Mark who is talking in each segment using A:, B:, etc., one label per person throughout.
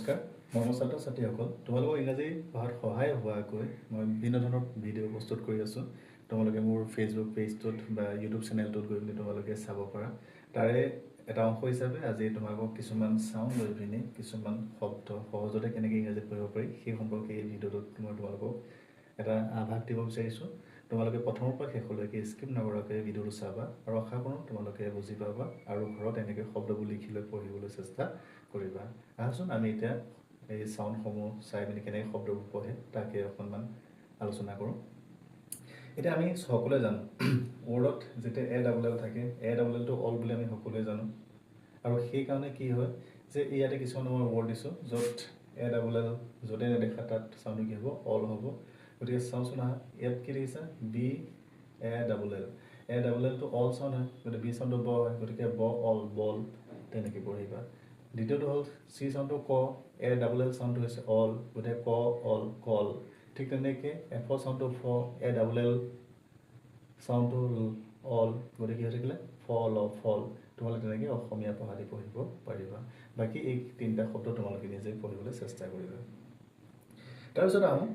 A: নমস্কাৰ মৰমৰ ছাত্ৰ ছাত্ৰীসকল তোমালোকৰ ইংৰাজী পঢ়াত সহায় হোৱাকৈ মই বিভিন্ন ধৰণৰ ভিডিঅ' প্ৰস্তুত কৰি আছোঁ তোমালোকে মোৰ ফেচবুক পেজটোত বা ইউটিউব চেনেলটোত গৈ পিনি তোমালোকে চাব পাৰা তাৰে এটা অংশ হিচাপে আজি তোমালোকক কিছুমান চাউণ্ড লৈ পিনি কিছুমান শব্দ সহজতে কেনেকৈ ইংৰাজীত পঢ়িব পাৰি সেই সম্পৰ্কে এই ভিডিঅ'টোত মই তোমালোকক এটা আভাস দিব বিচাৰিছোঁ তোমালোকে প্ৰথমৰ পৰা শেষলৈকে স্কিপ নকৰাকৈ ভিডিঅ'টো চাবা আৰু আশা কৰোঁ তোমালোকে বুজি পাবা আৰু ঘৰত এনেকৈ শব্দবোৰ লিখি লৈ পঢ়িবলৈ চেষ্টা কৰিবা আহচোন আমি এতিয়া এই চাউণ্ডসমূহ চাই পিনি কেনেকৈ শব্দবোৰ পঢ়ে তাকে অকণমান আলোচনা কৰোঁ এতিয়া আমি সকলোৱে জানো ৱৰ্ডত যেতিয়া এল থাকে এলটো অল বুলি আমি সকলোৱে জানো আৰু সেইকাৰণে কি হয় যে ইয়াতে কিছুমান মই ৱৰ্ড দিছোঁ য'ত এল য'তে নেদেখা তাত চাউণ্ডটো কি হ'ব অল হ'ব গতিকে চাওঁচোন আহা ইয়াত কি দেখিছা বি এলটো অল চাউণ্ড হয় গতিকে বি চাউণ্ডটো ব হয় গতিকে ব অল বল তেনেকৈ পঢ়িবা দ্বিতীয়টো হ'ল চি চাউণ্ডটো ক এল চাউণ্ডটো হৈছে অল গতিকে ক অল কল ঠিক তেনেকৈ এফ চাউণ্ডটো ফ এল চাউণ্ডটো অল গতিকে কি হৈ থাকিলে ফল ফল তোমালোকে তেনেকৈ অসমীয়া পঢ়াদি পঢ়িব পাৰিবা বাকী এই তিনিটা শব্দ তোমালোকে নিজে পঢ়িবলৈ চেষ্টা কৰিবা তাৰপিছত আহোঁ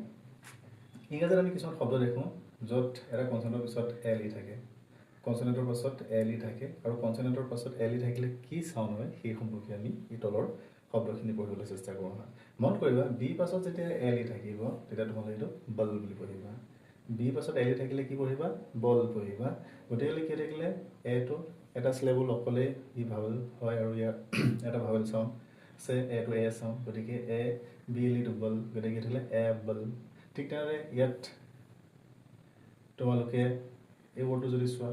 A: ইংৰাজীত আমি কিছুমান শব্দ দেখোঁ য'ত এটা কনচনেণ্টৰ পিছত এল থাকে কনচনেণ্টৰ পাছত এল থাকে আৰু কনচনেণ্টৰ পাছত এল থাকিলে কি চাউণ্ড হয় সেই সম্পৰ্কে আমি এই তলৰ শব্দখিনি পঢ়িবলৈ চেষ্টা কৰোঁ মন কৰিবা বি পাছত যেতিয়া এল থাকিব তেতিয়া তোমালোকে এইটো বল বুলি পঢ়িবা বি পাছত এল থাকিলে কি পঢ়িবা বল পঢ়িবা গতিকে কি থাকিলে এটো এটা চিলেবল অকলে ই ভাৱেল হয় আৰু ইয়াৰ এটা ভাৱেল চাউণ্ড আছে এটো এ চাউণ্ড গতিকে এ বি এল ইটো বল গতিকে কি থাকিলে এ বল ঠিক তেনেদৰে ইয়াত তোমালোকে এই ৱৰ্ডটো যদি চোৱা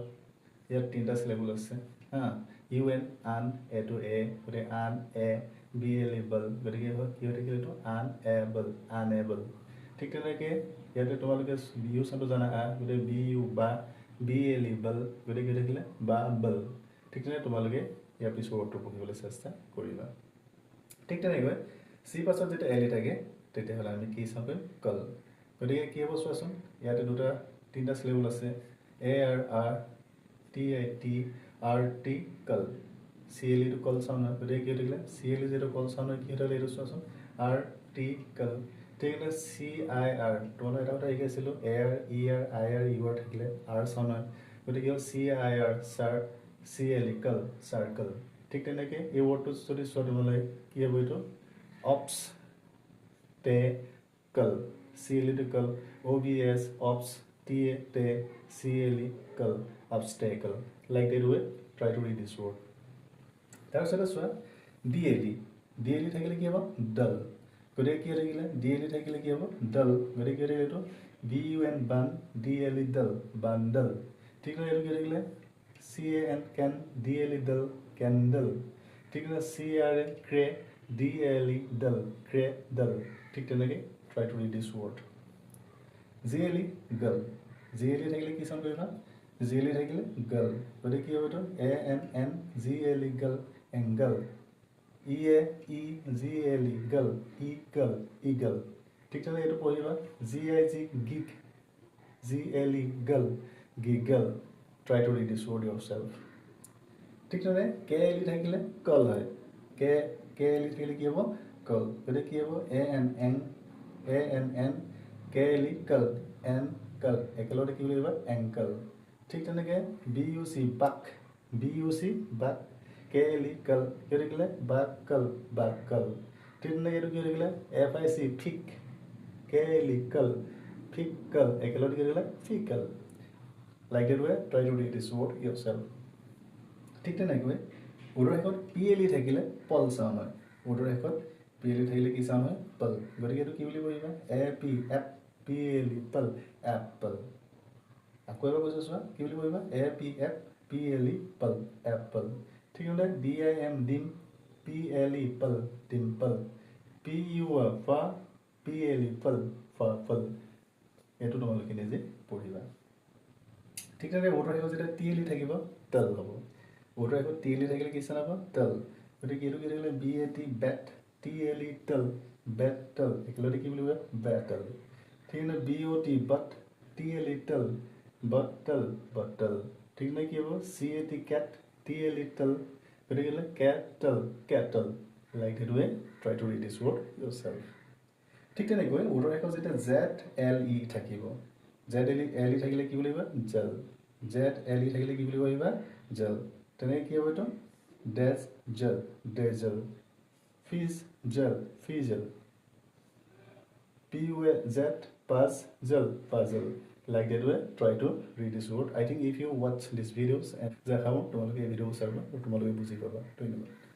A: ইয়াত তিনিটা চিলেবল আছে হা ইউ এন আন এটো এ গতিকে আন এ বি এল ই বল গতিকে কি হৈ থাকিলে এইটো আন এ বল আন এ বল ঠিক তেনেকৈ ইয়াতে তোমালোকে ইউ চাউণ্ডটো জানা আ গতিকে বি ইউ বা বি এল ই বল গতিকে কি হৈ থাকিলে বা বল ঠিক তেনেকৈ তোমালোকে ইয়াৰ পিছৰ ৱৰ্ডটো পঢ়িবলৈ চেষ্টা কৰিবা ঠিক তেনেকৈ চি পাছত যেতিয়া এল থাকে তেতিয়াহ'লে আমি কি চাওঁ কল গতিকে কি হ'ব চোৱাচোন ইয়াতে তিনিটা চিলেবল আছে A R T I T R T কল চি এল ইটো কল চাউণ্ড হয় গতিকে কি হৈ থাকিলে চি এল ই যিটো কল চাউণ্ড হয় কি হৈ থাকিলে এইটো চোৱাচোন আৰ টি কল ঠিক আছে চি আই আৰ তোমালোকে এটা কথা শিকাইছিলোঁ A R E R I R U R থাকিলে আৰ চাউণ্ড হয় গতিকে হ'ল চি আই আৰ চাৰ চি এল ই কল চাৰ্কল ঠিক তেনেকৈ এই ৱৰ্ডটো যদি চোৱা তোমালোকে কি হ'ব এইটো অপছ টে কল চি এল ইটো কল অ' বি এছ অপছ টি এ টে C L E call obstacle like that way try to read this word তাৰপিছতে চোৱা ডি এল ই থাকিলে কি হ'ব ডল গতিকে কি হৈ থাকিলে ডি এল ই থাকিলে কি হ'ব ডল গতিকে কি হৈ থাকিলে এইটো বি ইউ এন বান ডি এল ই ডল বাণ্ডল ঠিক আছে এইটো কি হৈ থাকিলে চি এ এন কেন ডি এল ই ডল কেণ্ডল ঠিক আছে চি আৰ এ ক্ৰে ডি এল ই ডল ক্ৰে ডল ঠিক তেনেকৈ try to read this word G L E গল জি এল ই থাকিলে কি চাউণ্ড কৰিবা জি এল ই থাকিলে গল গতিকে কি হ'ব এইটো A N N G L E গল angle E A E G L E গল ই গল ইগল ঠিক তেনেকৈ এইটো পঢ়িবা G I G gig G L E গল giggle try to read this word yourself ঠিক তেনেদৰে কে এল ই থাকিলে কল হয় কে এল ই থাকিলে কি হ'ব কল গতিকে কি হ'ব A N N K L E কল এন কল একেলগতে কি বুলি ক'বা এংকল ঠিক তেনেকৈ বি ইউ চি বাক কে এল ই কল কি হৈ থাকিলে বাকল ঠিক তেনেকৈ এইটো কি হৈ থাকিলে এফ আই চি ফিক কে এল ই কল ফিকল একেলগতে কি হৈ থাকিলে fickle like that way try to read this word yourself ঠিক তেনেকৈ উৰ্দুৰ শেষত পি এল ই থাকিলে পল চাউণ্ড হয় উৰ্দুৰ শেষত পি এল ই থাকিলে কি চাউণ্ড হয় পল গতিকে এইটো কি বুলি পঢ়িবা A P F P L E Paul Apple আকৌ এবাৰ কৈছোঁ চোৱা কি বুলি পঢ়িবা A P F P L E Paul Apple ঠিক তেনেদৰে ডি আই এম ডিম পি এল ই পল ডিম্পল পি ইউ আৰ ফা পি এল ই পল ফল এইটো তোমালোকে নিজে পঢ়িবা ঠিক তেনেদৰে উৰ্দুৰ শেষত যেতিয়া টি এল ই থাকিব তল হ'ব উৰ্দুৰ শেষত টি এল ই থাকিলে কি চাউণ্ড হ'ব তল গতিকে এইটো কি থাকিলে B A T bat T L ই তল বেটল একেলগতে কি বুলি কয় বেটল ঠিক আছে বি অ' টি বাট টি এল ই টল বটল ঠিক নাই কি হ'ব চি এ টি কেট টি এল ই টল গতিকে Kettle Like that way, try to read this word yourself. ঠিক তেনেকৈ উদৰ শেষত যেতিয়া ZLE থাকিব, ZLE থাকিলে কি বুলি কয়? জেল। ZLE থাকিলে কি বুলি কয়? জেল। তেনেকৈ কি হ'ব এইটো? ডেজ জেল, ডেজেল। ফিজ জেল, fizzle. PUZ, puzzle, puzzle. Like that way, try to read this word. I think if you watch these videos and দেখা তোমালোকে এই ভিডিও চাবা তোমালোকে বুজি পাবা। ধন্যবাদ।